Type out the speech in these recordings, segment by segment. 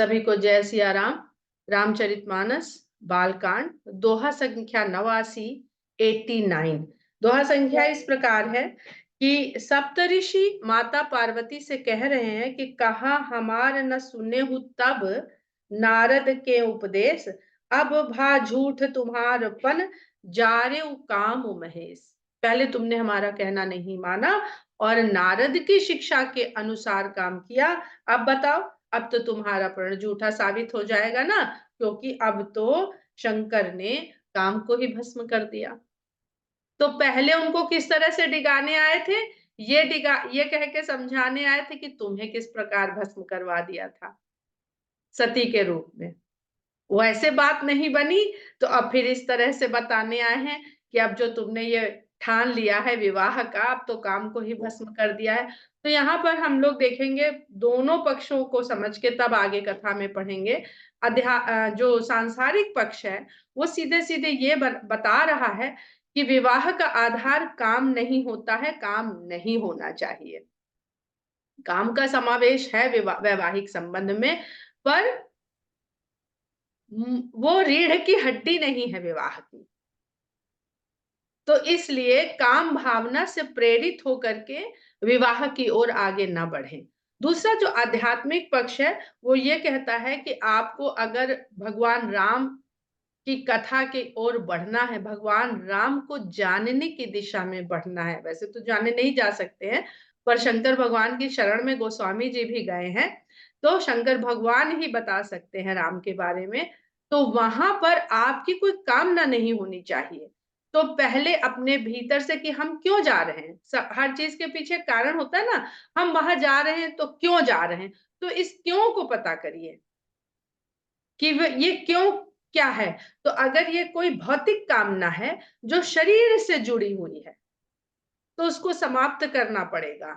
सभी को जय सिया राम। रामचरितमानस बालकांड दोहा संख्या 89 89। दोहा संख्या इस प्रकार है कि सप्तऋषि माता पार्वती से कह रहे हैं कि कहा हमार न सुने हु तब नारद के उपदेश, अब भा झूठ तुम्हारपन जारे काम महेश। पहले तुमने हमारा कहना नहीं माना और नारद की शिक्षा के अनुसार काम किया। अब बताओ, अब तो तुम्हारा प्रण झूठा साबित हो जाएगा ना, क्योंकि अब तो शंकर ने काम को ही भस्म कर दिया। तो पहले उनको किस तरह से डिगाने आए थे, ये कह के समझाने आए थे कि तुम्हें किस प्रकार भस्म करवा दिया था सती के रूप में। वैसे बात नहीं बनी, तो अब फिर इस तरह से बताने आए हैं कि अब जो तुमने ये ठान लिया है विवाह का, अब तो काम को ही भस्म कर दिया है। तो यहाँ पर हम लोग देखेंगे दोनों पक्षों को समझ के तब आगे कथा में पढ़ेंगे। जो सांसारिक पक्ष है वो सीधे सीधे ये बता रहा है कि विवाह का आधार काम नहीं होता है, काम नहीं होना चाहिए। काम का समावेश है वैवाहिक संबंध में, पर वो रीढ़ की हड्डी नहीं है विवाह की। तो इसलिए काम भावना से प्रेरित होकर के विवाह की ओर आगे ना बढ़े। दूसरा जो आध्यात्मिक पक्ष है वो ये कहता है कि आपको अगर भगवान राम की कथा की ओर बढ़ना है, भगवान राम को जानने की दिशा में बढ़ना है। वैसे तो जाने नहीं जा सकते हैं, पर शंकर भगवान की शरण में गोस्वामी जी भी गए हैं, तो शंकर भगवान ही बता सकते हैं राम के बारे में। तो वहां पर आपकी कोई कामना नहीं होनी चाहिए। तो पहले अपने भीतर से कि हम क्यों जा रहे हैं, हर चीज के पीछे कारण होता है ना, हम वहां जा रहे हैं तो क्यों जा रहे हैं, तो इस क्यों को पता करिए कि ये क्यों क्या है। तो अगर ये कोई भौतिक कामना है जो शरीर से जुड़ी हुई है तो उसको समाप्त करना पड़ेगा।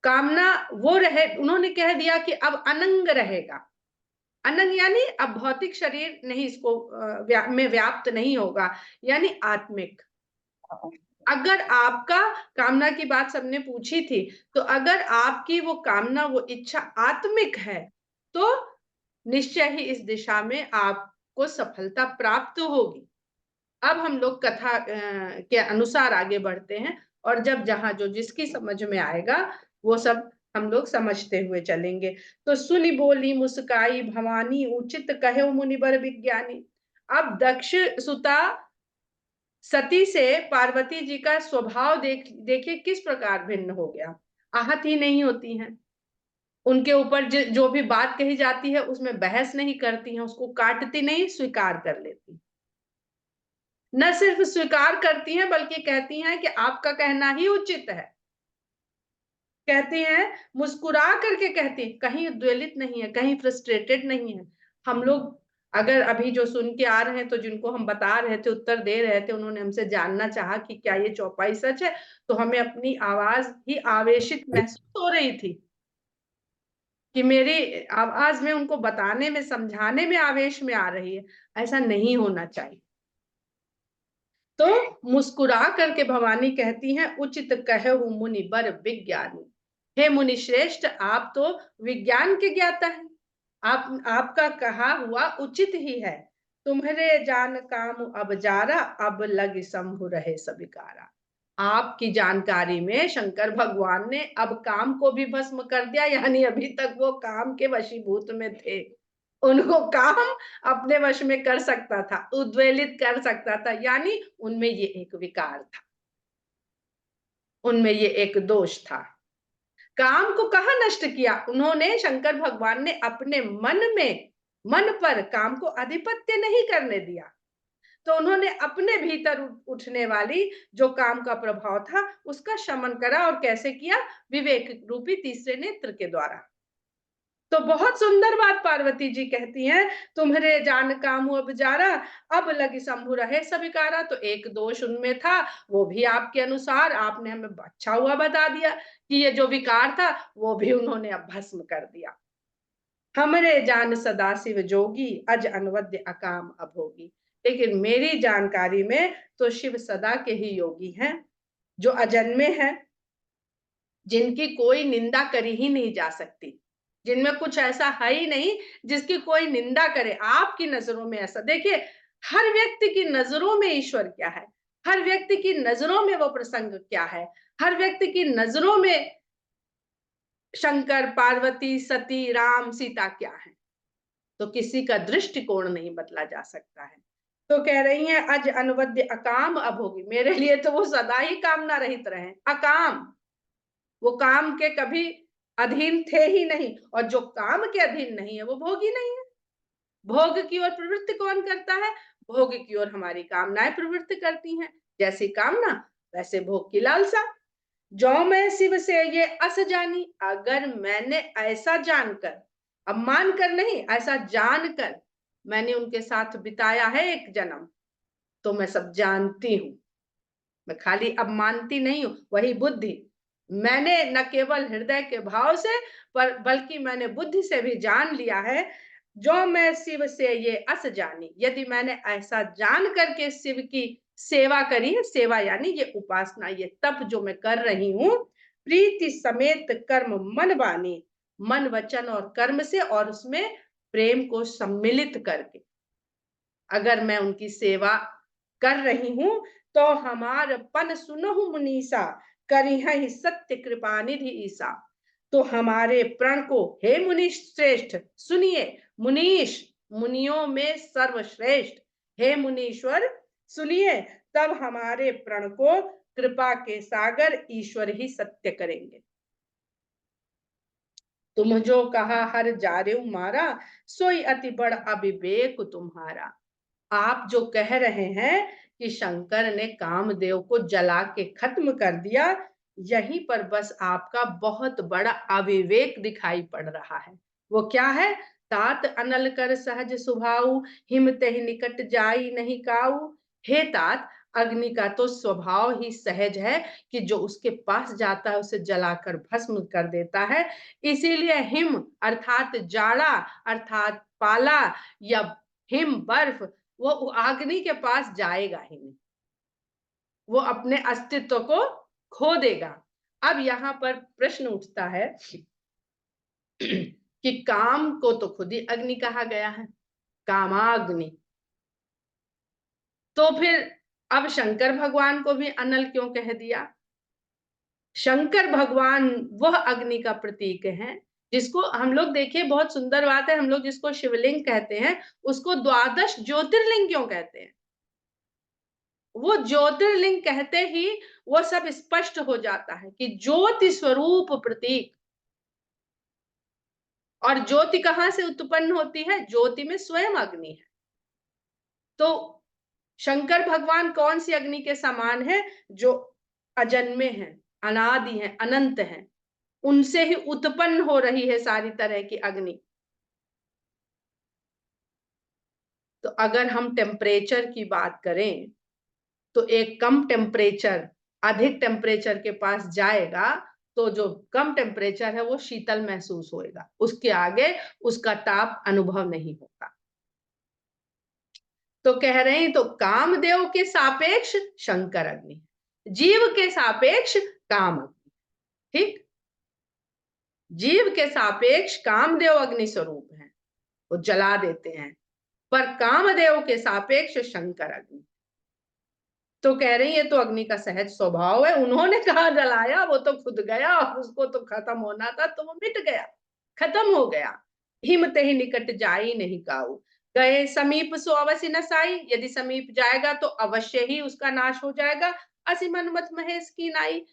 कामना वो रहे, उन्होंने कह दिया कि अब अनंग रहेगा। अनंग यानी अब भौतिक शरीर नहीं, इसको में व्याप्त नहीं होगा, यानी आत्मिक। अगर आपका कामना की बात सबने पूछी थी, तो अगर आपकी वो कामना वो इच्छा आत्मिक है तो निश्चय ही इस दिशा में आपको सफलता प्राप्त होगी। अब हम लोग कथा के अनुसार आगे बढ़ते हैं, और जब जहां जो जिसकी समझ में आएगा वो सब हम लोग समझते हुए चलेंगे। तो सुनी बोली मुस्काई भवानी, उचित कहे मुनिबर विज्ञानी। अब दक्ष सुता सती से पार्वती जी का स्वभाव देखिए किस प्रकार भिन्न हो गया। आहत ही नहीं होती हैं, उनके ऊपर जो भी बात कही जाती है उसमें बहस नहीं करती हैं, उसको काटती नहीं, स्वीकार कर लेती। न सिर्फ स्वीकार करती हैं बल्कि कहती हैं कि आपका कहना ही उचित है। कहती हैं, मुस्कुरा करके कहती हैं, कहीं द्वेलित नहीं है, कहीं फ्रस्ट्रेटेड नहीं है। हम लोग अगर अभी जो सुन के आ रहे हैं, तो जिनको हम बता रहे थे, उत्तर दे रहे थे, उन्होंने हमसे जानना चाहा कि क्या ये चौपाई सच है, तो हमें अपनी आवाज ही आवेशित महसूस हो रही थी कि मेरी आवाज में उनको बताने में, समझाने में आवेश में आ रही है। ऐसा नहीं होना चाहिए। तो मुस्कुरा करके भवानी कहती हैं, उचित कहहु मुनि बर विज्ञानी। हे मुनि श्रेष्ठ, आप तो विज्ञान के ज्ञाता हैं, आपका कहा हुआ उचित ही है। तुम्हारे जान काम अब जारा, अब लग शंभु रहे सबिकारा। आपकी जानकारी में शंकर भगवान ने अब काम को भी भस्म कर दिया, यानी अभी तक वो काम के वशीभूत में थे। उनको काम अपने वश में कर सकता था, उद्वेलित कर सकता था, यानी उनमें ये एक विकार था, उनमें ये एक दोष था। काम को कहाँ नष्ट किया उन्होंने, शंकर भगवान ने अपने मन पर काम को आधिपत्य नहीं करने दिया। तो उन्होंने अपने भीतर उठने वाली जो काम का प्रभाव था उसका शमन करा, और कैसे किया, विवेक रूपी तीसरे नेत्र के द्वारा। तो बहुत सुंदर बात पार्वती जी कहती हैं, तुम्हारे जान काम अब जारा, अब लगी शंभु रहे सबिकारा। तो एक दोष उनमें था, वो भी आपके अनुसार आपने हमें अच्छा हुआ बता दिया कि ये जो विकार था वो भी उन्होंने अब भस्म कर दिया। हमरे जान सदा शिव जोगी, अज अनवद्य अकाम अभोगी। लेकिन मेरी जानकारी में तो शिव सदा के ही योगी हैं, जो अजन्मे हैं, जिनकी कोई निंदा करी ही नहीं जा सकती, जिनमें कुछ ऐसा है ही नहीं जिसकी कोई निंदा करे। आपकी नजरों में ऐसा देखिए, हर व्यक्ति की नजरों में ईश्वर क्या है, हर व्यक्ति की नजरों में वो प्रसंग क्या है, हर व्यक्ति की नजरों में शंकर, पार्वती, सती, राम, सीता क्या है। तो किसी का दृष्टिकोण नहीं बदला जा सकता है। तो कह रही हैं अज अनवद्य अकाम अभोगी, मेरे लिए तो वो सदा ही कामना रहित रहे, अकाम, वो काम के कभी अधीन थे ही नहीं, और जो काम के अधीन नहीं है वो भोगी नहीं है। भोग की ओर प्रवृत्ति कौन करता है? भोग की ओर हमारी कामनाएं प्रवृत्ति करती हैं। जैसी कामना वैसे भोग की लालसा। जो मैं शिव से ये अस जानी, अगर मैंने ऐसा जानकर, अब मानकर नहीं, ऐसा जानकर मैंने उनके साथ बिताया है एक जन्म, तो मैं सब जानती हूँ। मैं खाली अब मानती नहीं हूँ, वही बुद्धि मैंने न केवल हृदय के भाव से पर बल्कि मैंने बुद्धि से भी जान लिया है। जो मैं शिव से ये अस जानी, यदि मैंने ऐसा जान करके शिव की सेवा करी है, सेवा यानी ये उपासना, ये तप जो मैं कर रही हूँ, प्रीति समेत कर्म मन बानी, मन वचन और कर्म से, और उसमें प्रेम को सम्मिलित करके अगर मैं उनकी सेवा कर रही हूं, तो हमार पन सुनहु मुनीसा, करिहहि सत्य कृपा निधि ईसा। तो हमारे प्रण को, हे मुनीश श्रेष्ठ, सुनिए, मुनीश मुनियों में सर्वश्रेष्ठ, हे मुनीश्वर सुनिए, तब हमारे प्रण को कृपा के सागर ईश्वर ही सत्य करेंगे। तुम जो कहा हर जारेऊ मारा, सोई अति बड़ अविवेक तुम्हारा। आप जो कह रहे हैं कि शंकर ने कामदेव को जला के खत्म कर दिया, यहीं पर बस आपका बहुत बड़ा अविवेक दिखाई पड़ रहा है। वो क्या है? तात अनल कर सहज स्वभाव, हिम तेहि निकट जाई नहीं काऊ। हे तात, अग्नि का तो स्वभाव ही सहज है कि जो उसके पास जाता है उसे जलाकर भस्म कर देता है। इसीलिए हिम अर्थात जाड़ा, अर्थात पाला, या हिम बर्फ, वो अग्नि के पास जाएगा ही नहीं, वो अपने अस्तित्व को खो देगा। अब यहाँ पर प्रश्न उठता है कि काम को तो खुद ही अग्नि कहा गया है, कामाग्नि, तो फिर अब शंकर भगवान को भी अनल क्यों कह दिया? शंकर भगवान वह अग्नि का प्रतीक है जिसको हम लोग, देखिए बहुत सुंदर बात है, हम लोग जिसको शिवलिंग कहते हैं उसको द्वादश ज्योतिर्लिंग क्यों कहते हैं? वो ज्योतिर्लिंग कहते ही वो सब स्पष्ट हो जाता है कि ज्योति स्वरूप प्रतीक। और ज्योति कहां से उत्पन्न होती है? ज्योति में स्वयं अग्नि है। तो शंकर भगवान कौन सी अग्नि के समान है? जो अजन्मे हैं, अनादि हैं, अनंत हैं, उनसे ही उत्पन्न हो रही है सारी तरह की अग्नि। तो अगर हम टेम्परेचर की बात करें, तो एक कम टेम्परेचर अधिक टेम्परेचर के पास जाएगा तो जो कम टेम्परेचर है वो शीतल महसूस होएगा, उसके आगे उसका ताप अनुभव नहीं होगा। तो कह रहे हैं तो कामदेव के सापेक्ष शंकर अग्नि, जीव के सापेक्ष काम अग्नि, ठीक, जीव के सापेक्ष कामदेव अग्नि स्वरूप है, वो जला देते हैं, पर कामदेव के सापेक्ष शंकर अग्नि। तो कह रही है तो अग्नि का सहज स्वभाव है, उन्होंने कहा जलाया, वो तो खुद गया और उसको तो खत्म होना था तो वो मिट गया, खत्म हो गया। हिमते ही निकट जाई नहीं काऊ, गए समीप सो अवश्य नसाई, यदि समीप जाएगा तो अवश्य ही उसका नाश हो जाएगा। असी मनमत महेश की नाई।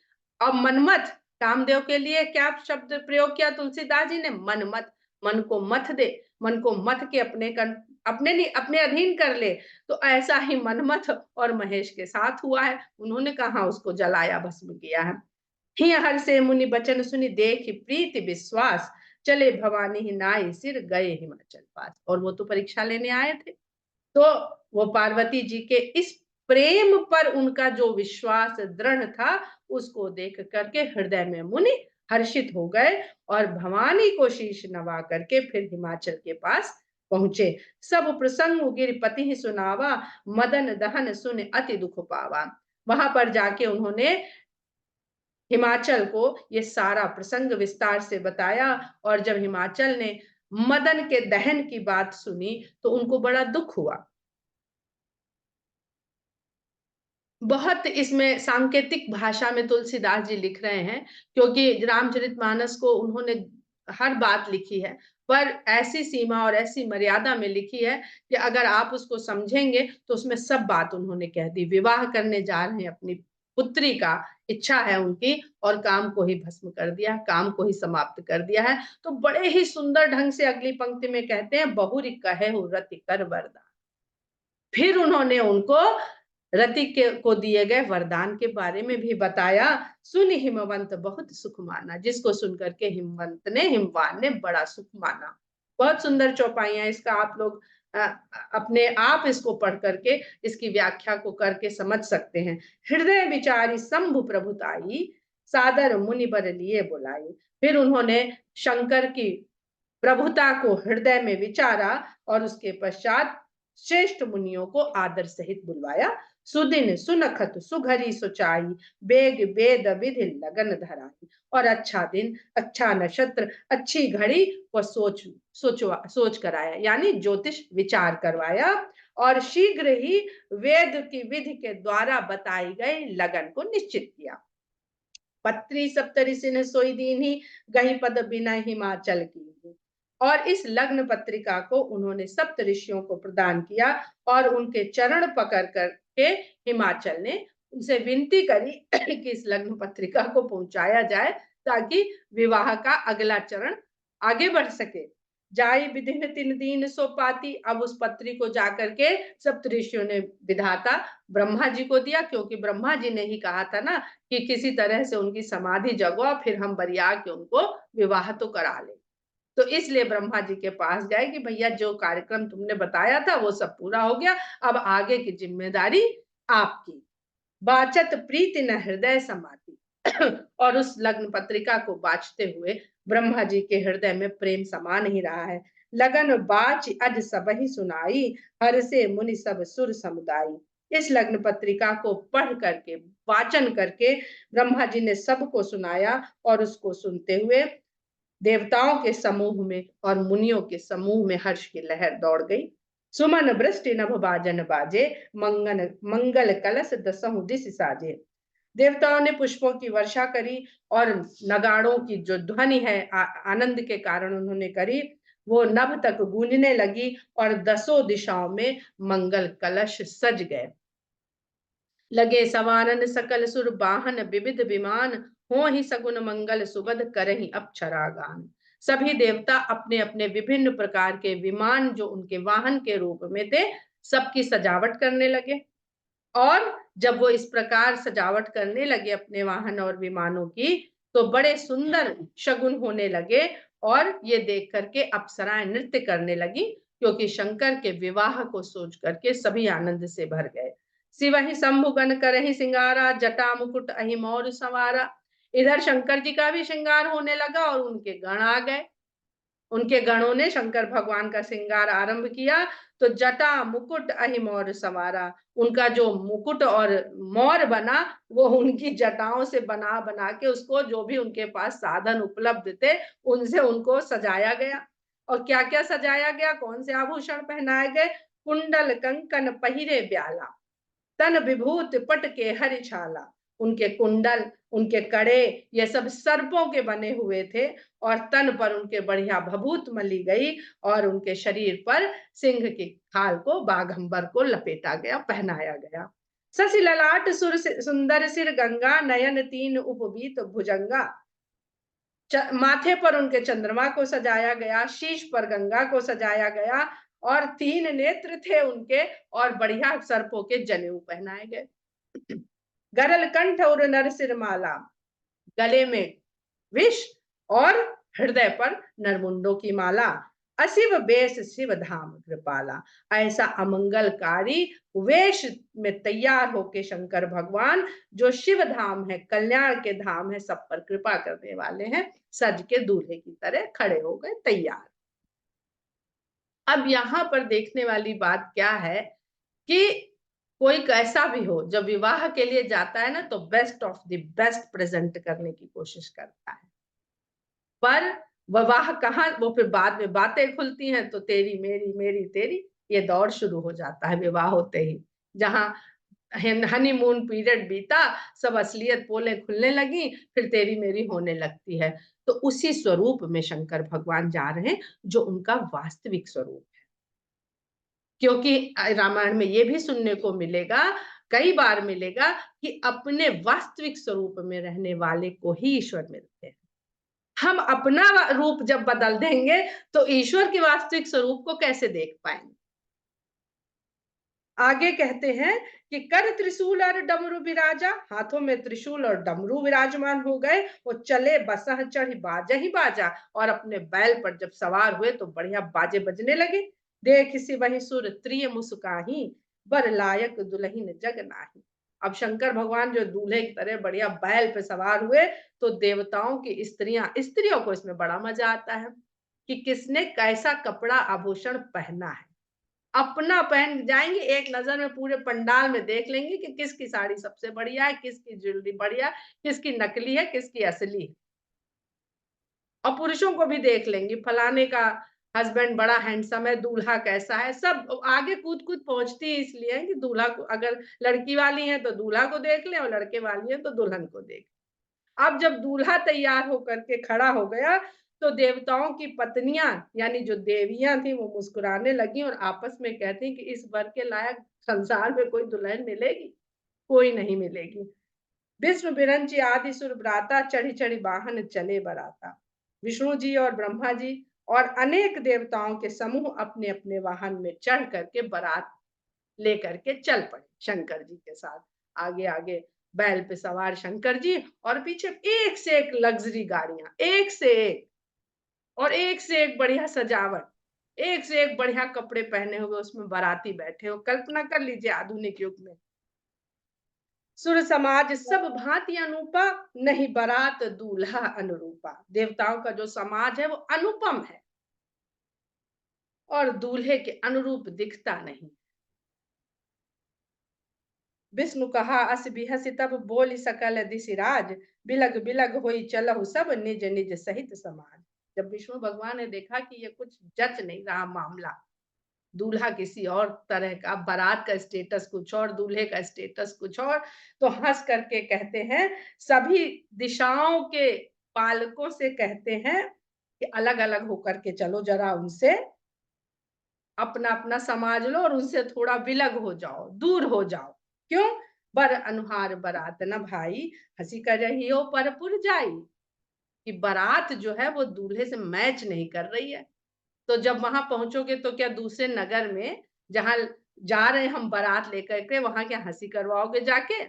अब मनमत, कामदेव के लिए क्या शब्द प्रयोग किया तुलसीदास जी ने? मनमत, मन को मथ दे, मन को मथ के अपने नहीं अपने अधीन कर ले। तो ऐसा ही मनमथ और महेश के साथ हुआ है, उन्होंने कहा उसको जलाया भस्म किया है। ही हर से मुनि बचन सुनी, देख प्रीति विश्वास, चले भवानी ही नाई सिर गए हिमाचल पास। और वो तो परीक्षा लेने आए थे, तो वो पार्वती जी के इस प्रेम पर उनका जो विश्वास दृढ़ था, उसको देख करके हृदय में मुनि हर्षित हो गए और भवानी को शीश नवा करके फिर हिमाचल के पास पहुंचे। सब प्रसंग गिरिपति ही सुनावा, मदन दहन सुन अति दुख पावा। वहां पर जाके उन्होंने हिमाचल को ये सारा प्रसंग विस्तार से बताया। और जब हिमाचल ने मदन के दहन की बात सुनी तो उनको बड़ा दुख हुआ। बहुत इसमें सांकेतिक भाषा में तुलसीदास जी लिख रहे हैं, क्योंकि रामचरितमानस को उन्होंने हर बात लिखी है, पर ऐसी सीमा और ऐसी मर्यादा में लिखी है कि अगर आप उसको समझेंगे तो उसमें सब बात उन्होंने कह दी। विवाह करने जा रहे हैं अपनी पुत्री का, इच्छा है उनकी, और काम को ही भस्म कर दिया, काम को ही समाप्त कर दिया है। तो बड़े ही सुंदर ढंग से अगली पंक्ति में कहते हैं, बहुरी कहे रति कर वरदान। फिर उन्होंने उनको रति के को दिए गए वरदान के बारे में भी बताया। सुन हिमवंत बहुत सुख माना, जिसको सुनकर के हिमवंत ने, हिमवान ने बड़ा सुख माना। बहुत सुंदर चौपाइयां, इसका आप लोग अपने आप इसको पढ़ करके इसकी व्याख्या को करके समझ सकते हैं। हृदय विचारी शंभु प्रभुताई, सादर मुनि बर लिए बुलाई। फिर उन्होंने शंकर की प्रभुता को हृदय में विचारा और उसके पश्चात श्रेष्ठ मुनियों को आदर सहित बुलवाया। सुदिन सुनखत सुघरी सुचाई, बेग वेद विधि लगन धराई। और अच्छा दिन, अच्छा नक्षत्र, अच्छी घड़ी वो सोच कराया, यानी ज्योतिष विचार करवाया, और शीघ्र ही वेद की विधि के द्वारा बताई गई लगन को निश्चित किया। पत्री सप्तऋषि ने सोई दीन ही, गही पद बिना हिमाचल की। और इस लग्न पत्रिका को उन्होंने सप्त ऋषियों को प्रदान किया, और उनके चरण पकड़ करके हिमाचल ने उनसे विनती करी कि इस लग्न पत्रिका को पहुंचाया जाए, ताकि विवाह का अगला चरण आगे बढ़ सके। जाई विधि में 3 दिन सो पाती। अब उस पत्री को जाकर के सप्त ऋषियों ने विधाता ब्रह्मा जी को दिया, क्योंकि ब्रह्मा जी ने ही कहा था ना कि किसी तरह से उनकी समाधि जगो, फिर हम बरिया के उनको विवाह तो करा ले। तो इसलिए ब्रह्मा जी के पास गए कि भैया जो कार्यक्रम तुमने बताया था वो सब पूरा हो गया, अब आगे की जिम्मेदारी आपकी। बाचत प्रीति न हृदय समाती। और उस लग्न पत्रिका को बाचते हुए ब्रह्मा जी के हृदय में प्रेम समा नहीं रहा है। लगन बाच अज सब ही सुनाई, हर से मुनि सब सुर समुदाई। इस लग्न पत्रिका को पढ़ करके, वाचन करके ब्रह्मा जी ने सबको सुनाया, और उसको सुनते हुए देवताओं के समूह में और मुनियों के समूह में हर्ष की लहर दौड़ गई। सुमन वृष्टि नभ बाजन बाजे, मंगल कलश दसहु दिश साजे। देवताओं ने पुष्पों की वर्षा करी, और नगाड़ों की जो ध्वनि है आनंद के कारण उन्होंने करी, वो नभ तक गूंजने लगी, और दसों दिशाओं में मंगल कलश सज गए। लगे सवानन सकल सुर बाहन, विविध विमान हो ही सगुन मंगल सुबद करही अप्सरा गान। सभी देवता अपने अपने विभिन्न प्रकार के विमान, जो उनके वाहन के रूप में थे, सबकी सजावट करने लगे। और जब वो इस प्रकार सजावट करने लगे अपने वाहन और विमानों की, तो बड़े सुंदर शगुन होने लगे, और ये देख करके अप्सराएं नृत्य करने लगी, क्योंकि शंकर के विवाह को सोच करके सभी आनंद से भर गए। शिवहि शंभुगन करहि सिंगारा, जटा मुकुट अहि मोर सवारा। इधर शंकर जी का भी श्रृंगार होने लगा, और उनके गण आ गए। उनके गणों ने शंकर भगवान का श्रृंगार आरंभ किया। तो जटा मुकुट अहि मोर सवारा, उनका जो मुकुट और मोर बना, वो उनकी जटाओं से बना बना के उसको, जो भी उनके पास साधन उपलब्ध थे, उनसे उनको सजाया गया। और क्या क्या सजाया गया, कौन से आभूषण पहनाए गए? कुंडल कंकन पहिरे ब्याला, तन विभूत पट के हरि छाला। उनके कुंडल, उनके कड़े, ये सब सर्पों के बने हुए थे, और तन पर उनके बढ़िया भभूत मली गई, और उनके शरीर पर सिंह की खाल को, बाघंबर को लपेटा गया, पहनाया गया। शशि ललाट सुर सुंदर सिर गंगा, नयन तीन उपवीत भुजंगा। माथे पर उनके चंद्रमा को सजाया गया, शीश पर गंगा को सजाया गया, और 3 नेत्र थे उनके, और बढ़िया सर्पों के जनेऊ पहनाए गए। गरल कंठ और नर सिर माला, गले में विष और हृदय पर नरमुंडों की माला। अशिव वेश शिव धाम कृपाला। ऐसा अमंगलकारी वेश में तैयार होके शंकर भगवान, जो शिव धाम है, कल्याण के धाम है, सब पर कृपा करने वाले हैं, सज के दूल्हे की तरह खड़े हो गए तैयार। अब यहां पर देखने वाली बात क्या है कि कोई कैसा भी हो, जब विवाह के लिए जाता है ना तो best of the best present करने की कोशिश करता है। पर विवाह कहाँ, वो फिर बाद में बातें खुलती हैं तो तेरी मेरी मेरी तेरी, ये दौर शुरू हो जाता है विवाह होते ही। जहाँ हनीमून पीरियड बीता, सब असलियत पोलें खुलने लगी, फिर तेरी मेरी होने लगती है। तो उसी स्वरूप में शंकर भगवान जा रहे हैं जो उनका वास्तविक स्वरूप है। क्योंकि रामायण में ये भी सुनने को मिलेगा, कई बार मिलेगा, कि अपने वास्तविक स्वरूप में रहने वाले को ही ईश्वर मिलते हैं। हम अपना रूप जब बदल देंगे तो ईश्वर के वास्तविक स्वरूप को कैसे देख पाएंगे। आगे कहते हैं कि कर त्रिशूल और डमरू विराजा, हाथों में त्रिशूल और डमरू विराजमान हो गए, वो चले बसह चढ़ी बाजा ही बाजा, और अपने बैल पर जब सवार हुए तो बढ़िया बाजे बजने लगे। देख सी वही सुर त्रिय मुस्काही, बर लायक दुल्हन जग नाही। अब शंकर भगवान जो दूल्हे की तरह बढ़िया बैल पे सवार हुए, तो देवताओं की स्त्रियों को इसमें बड़ा मजा आता है कि किसने कैसा कपड़ा आभूषण पहना है। अपना पहन जाएँगे, एक नज़र में पूरे पंडाल में देख लेंगे कि किसकी साड़ी सबसे बढ़िया है, किसकी ज्वेलरी बढ़िया, किसकी नकली है, किसकी असली है। और पुरुषों को भी देख लेंगे, फलाने का हस्बैंड बड़ा हैंडसम है, दूल्हा कैसा है, सब आगे कूद-कूद पहुँचती है इसलिए है कि दूल्हा को, अगर लड़की वाली हैं तो दूल्हा को देख लें और लड़के वाली हैं तो दुल्हन को देख। अब जब दूल्हा तैयार होकर के खड़ा हो गया, तो देवताओं की पत्नियाँ यानी जो देवियाँ थी वो मुस्कुराने लगी और आपस में कहती कि इस वर के लायक संसार में कोई दुल्हन मिलेगी? कोई नहीं मिलेगी। विष्णु बिरंची आदि सुर भ्राता चढ़ी-चढ़ी वाहन चले बराता। विष्णु जी और ब्रह्मा जी और अनेक देवताओं के समूह अपने-अपने वाहन में चढ़ करके बारात लेकर के चल पड़े शंकर जी के साथ। आगे-आगे बैल पे सवार शंकर जी और पीछे एक से एक लग्ज़री गाड़ियाँ, एक से एक, और एक से एक बढ़िया सजावट, एक से एक बढ़िया कपड़े पहने हुए उसमें बाराती बैठे हो। कल्पना कर लीजिए आधुनिक युग में। सुर समाज सब भांति अनूपा, नहीं बारात दूल्हा अनुरूपा। देवताओं का जो समाज है वो अनुपम है और दूल्हे के अनुरूप दिखता नहीं। विष्णु कहा अस बिहसि तब बोली सकल दिशिराज, बिलग बिलग होई चलहु सब निज निज सहित समाज। जब विष्णु भगवान ने देखा कि ये कुछ जच नहीं रहा मामला, दूल्हा किसी और तरह का, बारात का स्टेटस कुछ और, दूल्हे का स्टेटस कुछ और, तो हंस करके कहते हैं, सभी दिशाओं के पालकों से कहते हैं कि अलग अलग होकर के चलो, जरा उनसे अपना अपना समाज लो और उनसे थोड़ा विलग हो जाओ, दूर हो जाओ। क्यों? बर अनुहार बरात न भाई, हंसी कर रही हो परपुर जाई। कि बारात जो है वो दूल्हे से मैच नहीं कर रही है। तो जब वहां पहुंचोगे तो क्या दूसरे नगर में, जहां जा रहे हैं हम बारात लेकर के, वहां क्या हंसी करवाओगे जाके?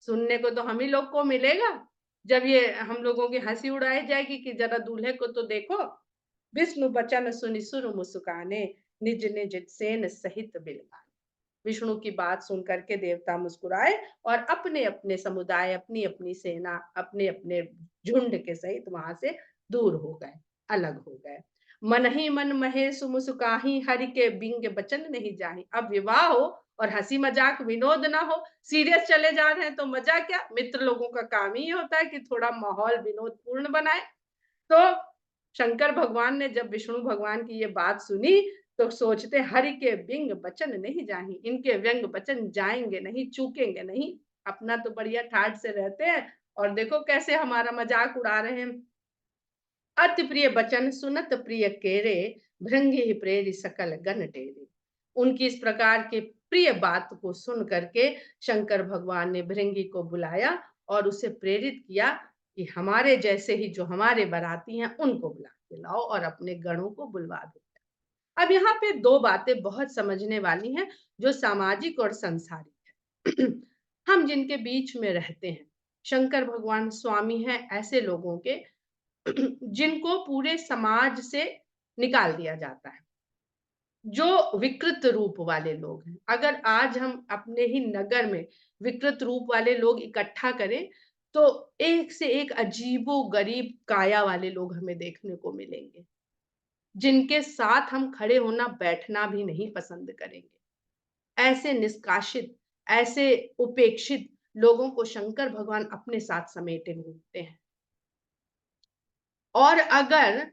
सुनने को तो हम ही लोग को मिलेगा। जब ये हम लोगों की हंसी उड़ाई जाएगी कि जरा दूल्हे को तो देखो। विष्णु बचन सुनि सुर मुस्काने, निज निज सेन सहित बिलखाने। विष्णु की बात सुन करके देवता मुस्कुराए और अपने-अपने समुदाय, अपनी-अपनी सेना, अपने-अपने झुंड के सहित वहां से दूर हो गए, अलग हो गए। मन ही मन महेशु मुस्काहि, हरि के बिंग बचन नहीं जाहि। अब विवाह हो और हंसी मजाक विनोद ना हो, सीरियस चले जा रहे हैं तो मजा क्या? मित्र लोगों का काम ही होता है कि थोड़ा माहौल विनोदपूर्ण बनाए। तो शंकर भगवान ने जब विष्णु भगवान की ये बात सुनी, तो सोचते हरि के बिंग बचन नहीं जाहि, इनके व्यंग बचन जाएंगे नहीं, चूकेंगे नहीं। अपना तो बढ़िया ठाट से रहते हैं और देखो कैसे हमारा मजाक उड़ा रहे हैं। अति प्रिय बचन सुनत प्रिय केरे, भृंगी ही प्रेरी सकल गण टेरे। उनकी इस प्रकार के प्रिय बात को सुन करके शंकर भगवान ने भृंगी को बुलाया और उसे प्रेरित किया कि हमारे जैसे ही जो हमारे बाराती हैं उनको बुला के लाओ और अपने गणों को बुलवा दो। अब यहाँ पे दो बातें बहुत समझने वाली हैं जो सामाजिक और सांसारिक है। हम जिनके बीच में रहते हैं, शंकर भगवान स्वामी हैं ऐसे लोगों के जिनको पूरे समाज से निकाल दिया जाता है। जो विकृत रूप वाले लोग हैं, अगर आज हम अपने ही नगर में विकृत रूप वाले लोग इकट्ठा करें, तो एक से एक अजीबो-गरीब काया वाले लोग हमें देखने को मिलेंगे, जिनके साथ हम खड़े होना, बैठना भी नहीं पसंद करेंगे। ऐसे निष्कासित, ऐसे उपेक्षित लोगों को शंकर भगवान अपने साथ समेटे घूमते हैं। और अगर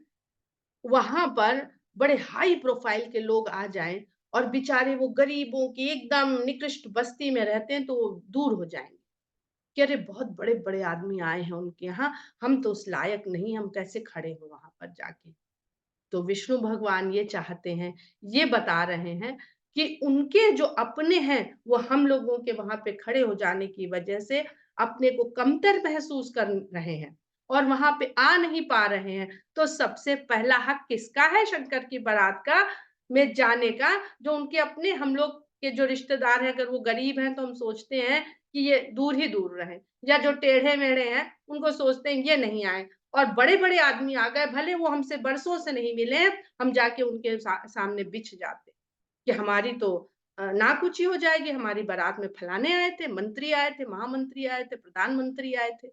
वहां पर बड़े हाई प्रोफाइल के लोग आ जाएं और बेचारे वो गरीबों की एकदम निकृष्ट बस्ती में रहते हैं, तो वो दूर हो जाएंगे कि अरे बहुत बड़े बड़े आदमी आए हैं उनके यहाँ, हम तो उस लायक नहीं, हम कैसे खड़े हो वहां पर जाके। तो विष्णु भगवान ये चाहते हैं, ये बता रहे हैं कि उनके जो अपने हैं वो हम लोगों के वहां पे खड़े हो जाने की वजह से अपने को कमतर महसूस कर रहे हैं और वहां पे आ नहीं पा रहे हैं। तो सबसे पहला हक किसका है शंकर की बारात का में जाने का? जो उनके अपने हम लोग के जो रिश्तेदार हैं, अगर वो गरीब हैं तो हम सोचते हैं कि ये दूर ही दूर रहे, या जो टेढ़े मेढ़े हैं उनको सोचते हैं ये नहीं आए। और बड़े-बड़े आदमी आ गए, भले वो हमसे बरसों से नहीं मिले हैं, हम जाके उनके सामने बिछ जाते कि हमारी तो नाकुची हो जाएगी, हमारी बारात में फलाने आए थे, मंत्री आए थे, महामंत्री आए थे, प्रधानमंत्री आए थे,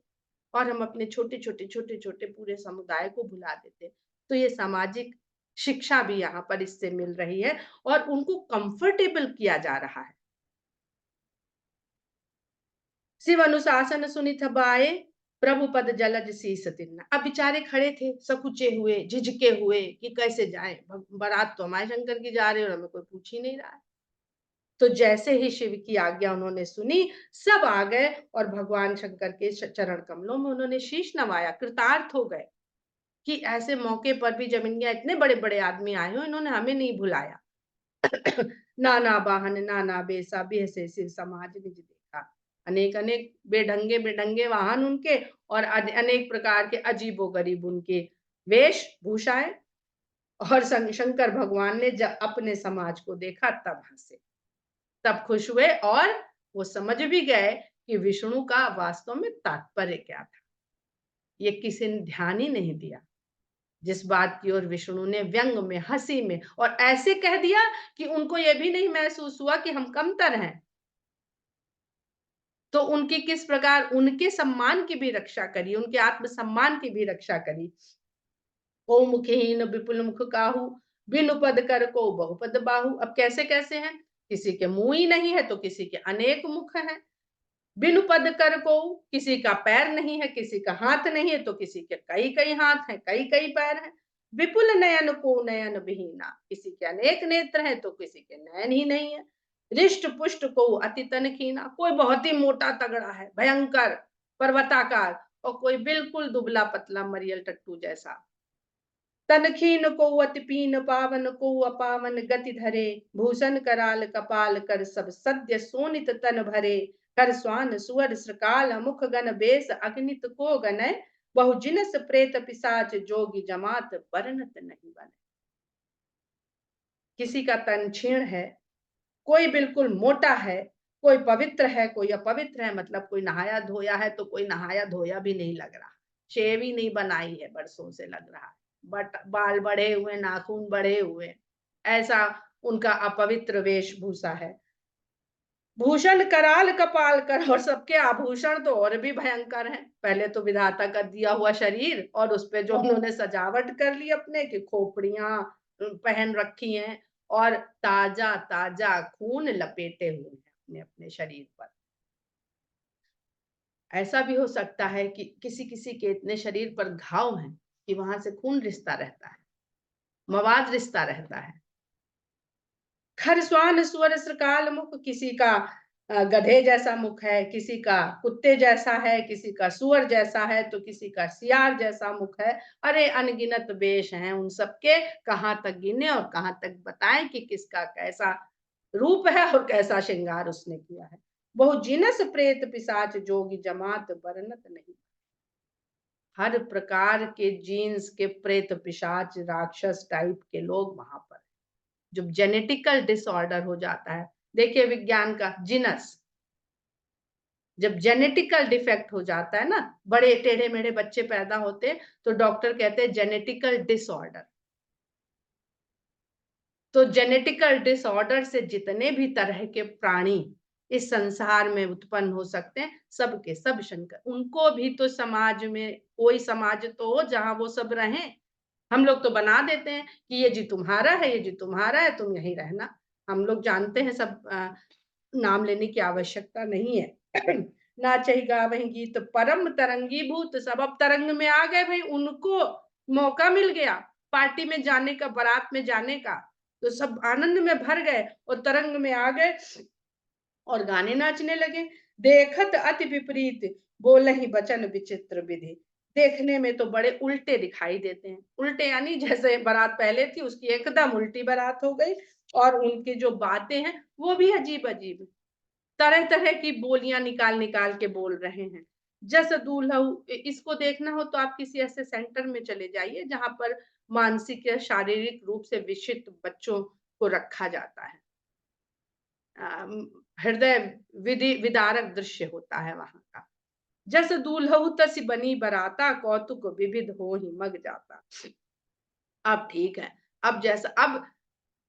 और हम अपने छोटे-छोटे, छोटे-छोटे पूरे समुदाय को भुला देते। तो ये सामाजिक शिक्षा भी यहाँ पर इससे मिल रही है और उनको कंफर्टेबल किया जा रहा है। शिव अनुशासन सुनिथ बाए, प्रभु पद जलज शीस तिन्ना। अब बेचारे खड़े थे सकुचे हुए, झिझके हुए कि कैसे जाएं, बारात तो हमारे शंकर की जा रही है और हमें कोई पूछ ही नहीं रहा है। तो जैसे ही शिव की आज्ञा उन्होंने सुनी, सब आ गए और भगवान शंकर के चरण कमलों में उन्होंने शीश नवाया, कृतार्थ हो गए कि ऐसे मौके पर भी जब इनके इतने बड़े बड़े आदमी आए हो, इन्होंने हमें नहीं भुलाया। नाना वाहन नाना बेसा बेहसे शिव समाज निज देखा। अनेक अनेक बेढंगे बेढंगे वाहन उनके और अनेक प्रकार के अजीबो गरीब उनके वेशभूषाएं। और शंकर भगवान ने जब अपने समाज को देखा तब हंसे, तब खुश हुए और वो समझ भी गए कि विष्णु का वास्तव में तात्पर्य क्या था। ये किसी ने ध्यान ही नहीं दिया जिस बात की ओर विष्णु ने व्यंग में, हंसी में और ऐसे कह दिया कि उनको ये भी नहीं महसूस हुआ कि हम कमतर हैं। तो उनकी किस प्रकार उनके सम्मान की भी रक्षा करी, उनके आत्मसम्मान की भी रक्षा करी। को मुखहीन विपुल मुख काहू, बिनु पद कर को बहुपद बाहु। अब कैसे कैसे हैं? किसी के मुंह ही नहीं है तो किसी के अनेक मुख हैं। बिनु पद कर को, किसी का पैर नहीं है, किसी का हाथ नहीं है तो किसी के कई कई हाथ हैं, कई कई पैर हैं। विपुल नयन को नयन विहीना, किसी के अनेक नेत्र हैं तो किसी के नयन ही नहीं है। रिष्ट पुष्ट को अति तन खीना, कोई बहुत ही मोटा तगड़ा है, भयंकर पर्वताकार, और कोई बिल्कुल दुबला पतला मरियल टट्टू जैसा। तन खीन को अति पीन, पावन को अपावन गति धरे, भूषण कराल कपाल कर सब सद्य सोनित तन भरे। कर स्वान सुअर श्रकाल मुख गण बेस अग्नित को गनय, बहुजिनस प्रेत पिशाच जोगी जमात बरनत नहीं बने। किसी का तन क्षीण है, कोई बिल्कुल मोटा है, कोई पवित्र है, कोई अपवित्र है, मतलब कोई नहाया धोया है तो कोई नहाया धोया भी नहीं लग रहा, शेव ही नहीं बनाई है बरसों से लग रहा है, बट बाल बढ़े हुए, नाखून बढ़े हुए, ऐसा उनका अपवित्र वेशभूषा है। भूषण कराल कपाल कर, और सबके आभूषण तो और भी भयंकर हैं। पहले तो विधाता का दिया हुआ शरीर और उस पे जो उन्होंने सजावट कर ली अपने कि खोपड़ियां पहन रखी हैं और ताजा ताजा खून लपेटे हुए हैं अपने अपने शरीर पर। ऐसा भी हो सकता है कि किसी किसी के इतने शरीर पर घाव हैं कि वहां से खून रिश्ता रहता है, मवाद रिश्ता रहता है। खरस्वान सुअर श्रकाल मुख, किसी का गधे जैसा मुख है, किसी का कुत्ते जैसा है, किसी का सुअर जैसा है तो किसी का सियार जैसा मुख है। अरे अनगिनत वेश हैं उन सबके, कहाँ तक गिने और कहाँ तक बताएं कि किसका कैसा रूप है और कैसा श्रृंगार उसने किया है। बहु जिनस प्रेत पिशाच जोगी जमात बरनत नहीं। हर प्रकार के जीन्स के प्रेत पिशाच राक्षस टाइप के लोग वहां पर, जब जेनेटिकल डिसऑर्डर हो जाता है। देखिए विज्ञान का जिनस, जब जेनेटिकल डिफेक्ट हो जाता है ना, बड़े टेढ़े मेढ़े बच्चे पैदा होते तो डॉक्टर कहते हैं जेनेटिकल डिसऑर्डर। तो जेनेटिकल डिसऑर्डर से जितने भी तरह के प्राणी इस संसार में उत्पन्न हो सकते हैं, सब के सब शंकर, उनको भी तो समाज में कोई समाज तो हो जहां वो सब रहें। हम लोग तो बना देते हैं कि ये जी तुम्हारा है, ये जी तुम्हारा है, तुम यहीं रहना। हम लोग जानते हैं सब नाम लेने की आवश्यकता नहीं है। नाचहि गावहि गीत परम तरंगी भूत, सब अब तरंग में आ गए भाई, उनको मौका मिल गया पार्टी में जाने का, बारात में जाने का, तो सब आनंद में भर गए और तरंग में आ गए और गाने नाचने लगे। देखत अति विपरीत बोलहि बचन विचित्र विधि, देखने में तो बड़े उल्टे दिखाई देते हैं। उल्टे यानी जैसे बारात पहले थी उसकी एकदम उल्टी बारात हो गई, और उनकी जो बातें हैं वो भी अजीब अजीब, तरह तरह की बोलियां निकाल निकाल के बोल रहे हैं। जस दूल्हू, इसको देखना हो तो आप किसी ऐसे सेंटर में चले जाइए जहां पर मानसिक या शारीरिक रूप से विक्षिप्त बच्चों को रखा जाता है। हृदय विधि विदारक दृश्य होता है वहां का। जस दूल्हू तस बनी बराता, कौतुक विविध हो ही मग जाता। अब ठीक है, अब जैसा अब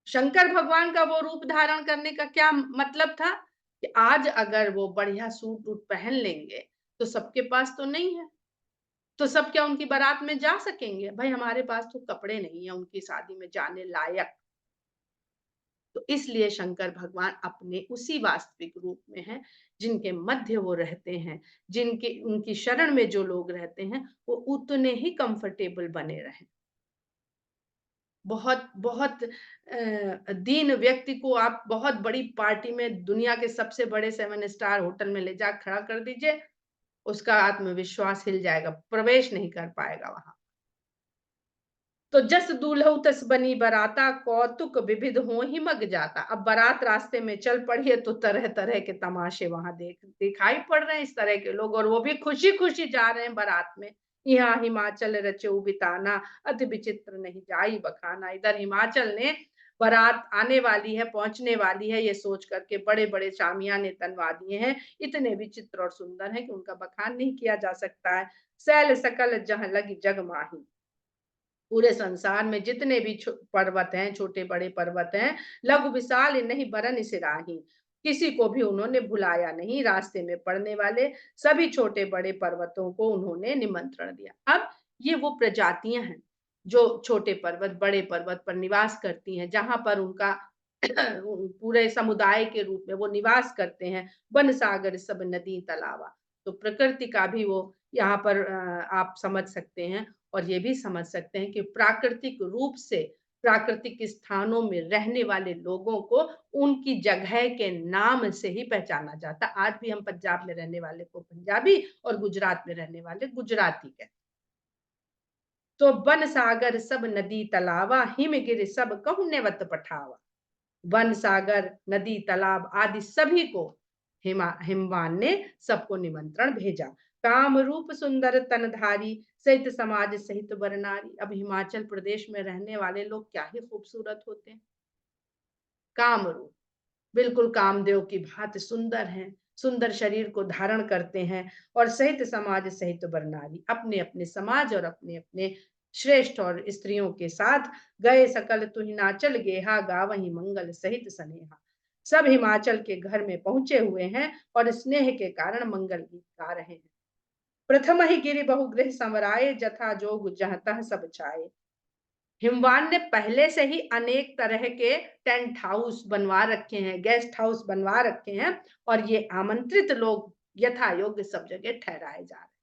शंकर भगवान का वो रूप धारण करने का क्या मतलब था कि आज अगर वो बढ़िया सूट वूट पहन लेंगे तो सबके पास तो नहीं है, तो सब क्या उनकी बारात में जा सकेंगे? भाई हमारे पास तो कपड़े नहीं है उनकी शादी में जाने लायक। तो इसलिए शंकर भगवान अपने उसी वास्तविक रूप में हैं, जिनके मध्य वो रहते हैं, जिनके उनकी शरण में जो लोग रहते हैं वो उतने ही कंफर्टेबल बने रहें। बहुत बहुत दीन व्यक्ति को आप बहुत बड़ी पार्टी में दुनिया के सबसे बड़े 7 स्टार होटल में ले जा खड़ा कर दीजिए, उसका आत्मविश्वास हिल जाएगा, प्रवेश नहीं कर पाएगा वहां। तो जस दूल्हऊ तस बनी बराता, कौतुक विविध हो ही मग जाता। अब बारात रास्ते में चल पड़ी है तो तरह तरह के तमाशे वहां दिखाई पड़ रहे हैं, इस तरह के लोग, और वो भी खुशी खुशी जा रहे हैं बारात में। यहाँ हिमाचल रचऊ बिताना, अति विचित्र नहीं जाई बखाना। इधर हिमाचल ने बारात आने वाली है, पहुंचने वाली है, ये सोच करके बड़े बड़े शामियाने तनवा दिए हैं, इतने विचित्र और सुंदर है कि उनका बखान नहीं किया जा सकता है। सैल सकल जहाँ लगी जग माही, पूरे संसार में जितने भी पर्वत हैं, छोटे बड़े पर्वत हैं, लघु विशाल नहीं बरन सिराही, किसी को भी उन्होंने भुलाया नहीं। रास्ते में पड़ने वाले सभी छोटे बड़े पर्वतों को उन्होंने निमंत्रण दिया। अब ये वो प्रजातियां हैं जो छोटे पर्वत बड़े पर्वत पर निवास करती हैं, जहां पर उनका पूरे समुदाय के रूप में वो निवास करते हैं। वन सागर सब नदी तालाबा, तो प्रकृति का भी वो यहाँ पर आप समझ सकते हैं, और ये भी समझ सकते हैं कि प्राकृतिक रूप से प्राकृतिक स्थानों में रहने वाले लोगों को उनकी जगह के नाम से ही पहचाना जाता। आज भी हम पंजाब में रहने वाले को पंजाबी और गुजरात में रहने वाले गुजराती कहते। तो वन सागर सब नदी तालाबा, हिमगिर सब कहु नेवत पठावा। वन सागर नदी तालाब आदि सभी को हिमवान ने सबको निमंत्रण भेजा। काम रूप सुंदर तनधारी, सहित समाज सहित बरनारी। अब हिमाचल प्रदेश में रहने वाले लोग क्या ही खूबसूरत होते हैं। काम रूप, बिल्कुल कामदेव की भांति सुंदर हैं, सुंदर शरीर को धारण करते हैं, और सहित समाज सहित बरनारी, अपने अपने समाज और अपने अपने श्रेष्ठ और स्त्रियों के साथ गए सकल तु हिमाचल गेहा, गावहि मंगल सहित स्नेहा। सब हिमाचल के घर में पहुंचे हुए हैं और स्नेह के कारण मंगल गीत गा रहे हैं। प्रथम ही गिरि बहुगृह समराए, जथा जोग जहाँ तह सब छाए। हिमवान ने पहले से ही अनेक तरह के टेंट हाउस बनवा रखे हैं, गेस्ट हाउस बनवा रखे हैं, और ये आमंत्रित लोग यथा योग्य सब जगह ठहराए जा रहे हैं।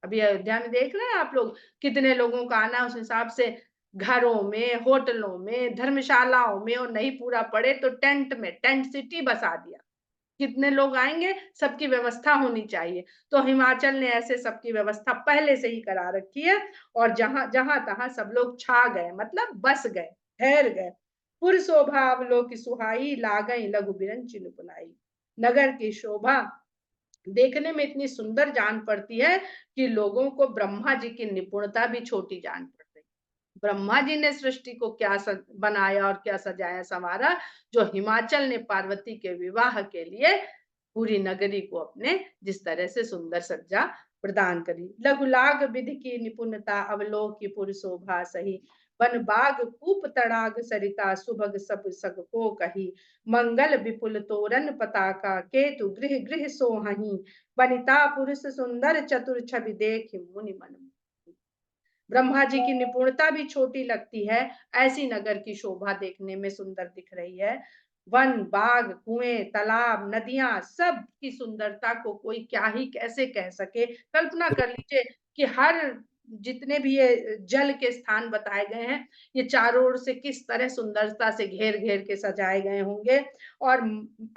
अभी अयोध्या में देख रहे हैं आप लोग कितने लोगों का आना, उस हिसाब से घरों में, होटलों में, धर्मशालाओं में, और नहीं पूरा पड़े तो टेंट में, टेंट सिटी बसा दिया। कितने लोग आएंगे, सबकी व्यवस्था होनी चाहिए। तो हिमाचल ने ऐसे सबकी व्यवस्था पहले से ही करा रखी है, और जहां जहां तहां सब लोग छा गए, मतलब बस गए, ठहर गए। पुर शोभा अवलोक सुहाई, लागई लघु बिरंची नुपुनाई। नगर की शोभा देखने में इतनी सुंदर जान पड़ती है कि लोगों को ब्रह्मा जी की निपुणता भी छोटी जान पड़ रही। ब्रह्मा जी ने सृष्टि को क्या बनाया और क्या सजाया संवारा, जो हिमाचल ने पार्वती के विवाह के लिए पूरी नगरी को अपने जिस तरह से सुंदर सज्जा प्रदान करी। लघु लाग विधि की निपुणता, अवलोक की पुर शोभा सही। वन बाग कूप तड़ाग सरिता, सुभग सब सग को कही। मंगल विपुल तोरण पताका, केतु गृह गृह सोहही। वनिता पुरुष सुंदर चतुर छवि देख मुनि मन। ब्रह्मा जी की निपुणता भी छोटी लगती है, ऐसी नगर की शोभा देखने में सुंदर दिख रही है। वन, बाग, कुएं, तालाब, नदियां, सब की सुंदरता को कोई क्या ही कैसे कह सके। कल्पना कर लीजिए कि हर जितने भी ये जल के स्थान बताए गए हैं, ये चारों ओर से किस तरह सुंदरता से घेर-घेर के सजाए गए होंगे और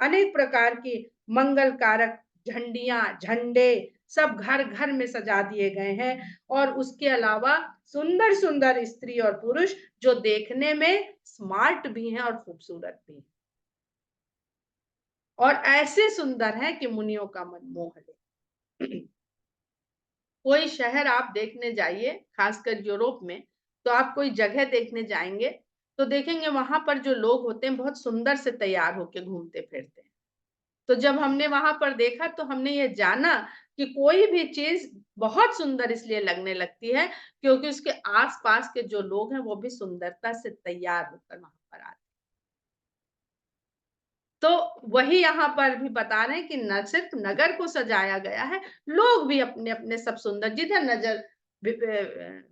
अनेक प्रकार की मंगल कारक झंडियाँ, झंडे सब घर-घर में सजा दिए गए हैं और उसके अलावा सुंदर-सुंदर स्त्री और पुरुष जो देखने में स्मार्ट भी हैं और खूबसूरत भी हैं। और ऐसे सुंदर हैं कि मुनियों का मन मोह ले। कोई शहर आप देखने जाइए, खासकर यूरोप में, तो आप कोई जगह देखने जाएँगे, तो देखेंगे वहाँ पर जो लोग होते हैं बहुत सुंदर से तैयार होके घूमते-फिरते हैं। तो जब हमने वहाँ पर देखा तो हमने ये जाना कि कोई भी चीज़ बहुत सुंदर इसलिए लगने लगती है क्योंकि उसके आस-पास के जो लोग हैं वो भी सुंदरता से तैयार होकर वहाँ पर आते हैं। तो वही यहाँ पर भी बता रहे हैं कि न सिर्फ नगर को सजाया गया है, लोग भी अपने-अपने सब सुंदर जिधर नज़र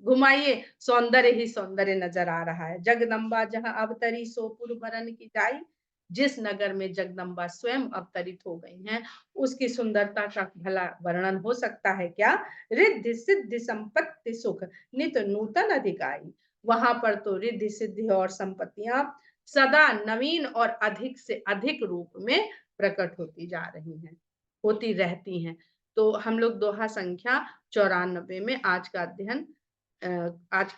घुमाइए सौंदर्य ही सौंदर्य नज़र आ रहा है। जगदम्बा जहाँ अवतरी सो पुर बरन की जाई, जिस नगर में जगदम्बा स्वयं अवतरित हो गई हैं, उसकी सुंदरता का भला वर्णन हो सकता है क्या? रिद्धि सिद्धि संपत्ति सुख नित नूतन अधिकाई। वहाँ पर तो रिद्धि सिद्धि और संपत्तियाँ सदा नवीन और अधिक से अधिक रूप में प्रकट होती जा रही हैं, होती रहती हैं। तो हम लोग दोहा संख्या 94 में आज के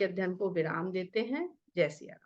अध्ययन को विराम देते हैं। जय सिया राम।